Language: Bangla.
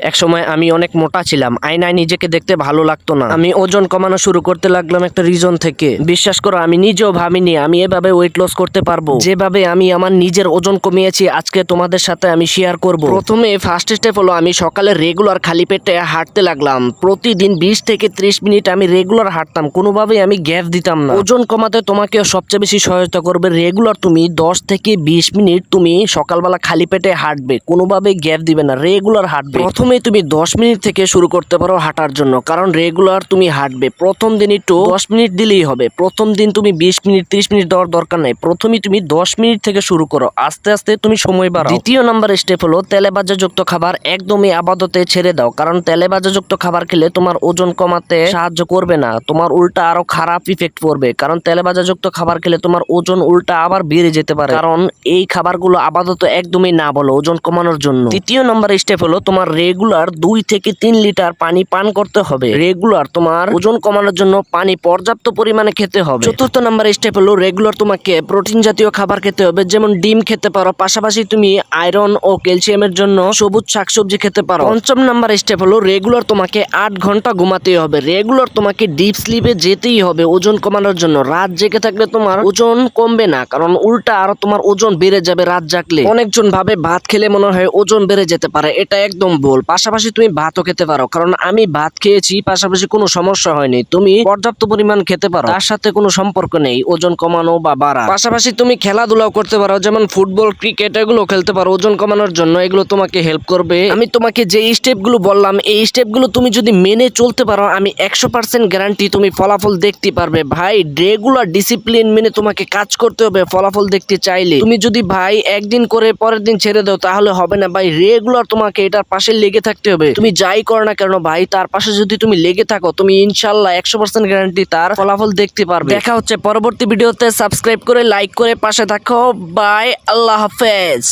একসময় আমি অনেক মোটা ছিলাম, আয়নায় নিজেকে দেখতে ভালো লাগতো না। আমি ওজন কমানো শুরু করতে লাগলাম একটা রিজন থেকে। বিশ্বাস করো, আমি নিজেও ভাবিনি আমি এভাবে ওয়েট লস করতে পারবো। যেভাবে আমি আমার নিজের ওজন কমিয়েছি আজকে তোমাদের সাথে আমি শেয়ার করব। প্রথমে ফার্স্ট স্টেপ হলো আমি সকালে রেগুলার খালি পেটে হাঁটতে লাগলাম। প্রতিদিন 20 থেকে 30 মিনিট আমি রেগুলার হাঁটতাম, কোনোভাবেই আমি গ্যাপ দিতাম না। ওজন কমাতে তোমাকে সবচেয়ে বেশি সহায়তা করবে রেগুলার তুমি 10 থেকে 20 মিনিট তুমি সকালবেলা খালি পেটে হাঁটবে, কোনোভাবেই গ্যাপ দিবে না, রেগুলার হাঁটবে। প্রথমে তুমি 10 মিনিট থেকে শুরু করতে পারো হাঁটার জন্য, কারণ রেগুলার তুমি হাঁটবে। প্রথম দিন একটু 10 মিনিট দিলেই হবে। প্রথম দিন তুমি 20 মিনিট 30 মিনিট দেওয়ার দরকার নাই, প্রথমেই তুমি 10 মিনিট থেকে শুরু করো, আস্তে আস্তে তুমি সময় বাড়াও। দ্বিতীয় নাম্বার স্টেপ হলো তেলে ভাজাযুক্ত খাবার একদমই আপাততে ছেড়ে দাও, কারণ তেলে ভাজাযুক্ত খাবার খেলে তোমার ওজন কমাতে সাহায্য করবে না, তোমার উল্টা আরো খারাপ ইফেক্ট পড়বে। কারণ তেলে ভাজাযুক্ত খাবার খেলে তোমার ওজন উল্টা আবার বেড়ে যেতে পারে, কারণ এই খাবারগুলো আপাতত একদমই না বলো ওজন কমানোর জন্য। তৃতীয় নাম্বার স্টেপ হলো তোমার রেগুলার 2 থেকে 3 লিটার পানি পান করতে হবে। রেগুলার তোমার ওজন কমানোর জন্য পানি পর্যাপ্ত পরিমাণে খেতে হবে। চতুর্থ নাম্বার স্টেপ হলো রেগুলার তোমাকে প্রোটিন জাতীয় খাবার খেতে হবে, যেমন ডিম খেতে পারো, পাশাপাশি তুমি আয়রন ও ক্যালসিয়ামের জন্য সবুজ শাকসবজি খেতে পারো। পঞ্চম নাম্বার স্টেপ হলো রেগুলার তোমাকে 8 ঘন্টা ঘুমাতে হবে। রেগুলার তোমাকে ডিপ স্লিপে যেতেই হবে ওজন কমানোর জন্য। রাত জেগে থাকলে তোমার ওজন কমবে না, কারণ উল্টা আরো তোমার ওজন বেড়ে যাবে রাত জাগলে। অনেকজন ভাবে ভাত খেলে মনে হয় ওজন বেড়ে যেতে পারে, এটা একদম ভুল। পাশাপাশি তুমি ভাতও খেতে পারো, কারণ আমি ভাত খেয়েছি, পাশাপাশি কোনো সমস্যা হয়নি। তুমি পর্যাপ্ত পরিমাণ খেতে পারো, তার সাথে কোনো সম্পর্ক নেই ওজন কমানো বা বাড়া। পাশাপাশি তুমি খেলাধুলাও করতে পারো, যেমন ফুটবল ক্রিকেট এগুলো খেলতে পারো ওজন কমানোর জন্য, এগুলো তোমাকে হেল্প করবে। আমি তোমাকে যে স্টেপগুলো বললাম এই স্টেপগুলো তুমি যদি মেনে চলতে পারো, আমি 100% গ্যারান্টি তুমি ফলাফল দেখতে পারবে। ভাই রেগুলার ডিসিপ্লিন মেনে তোমাকে কাজ করতে হবে ফলাফল দেখতে চাইলে। তুমি যদি ভাই একদিন করে পরের দিন ছেড়ে দাও তাহলে হবে না ভাই, রেগুলার তোমাকে এটার পাশে লেগে থাকতে হবে। তুমি যাই করো না কেন ভাই, তার পাশে যদি তুমি লেগে থাকো তুমি ইনশাল্লাহ 100% গ্যারান্টি তার ফলাফল দেখতে পারবে। দেখা হচ্ছে পরবর্তী ভিডিওতে, সাবস্ক্রাইব করে লাইক করে পাশে থাকো। বাই, আল্লাহ হাফেজ।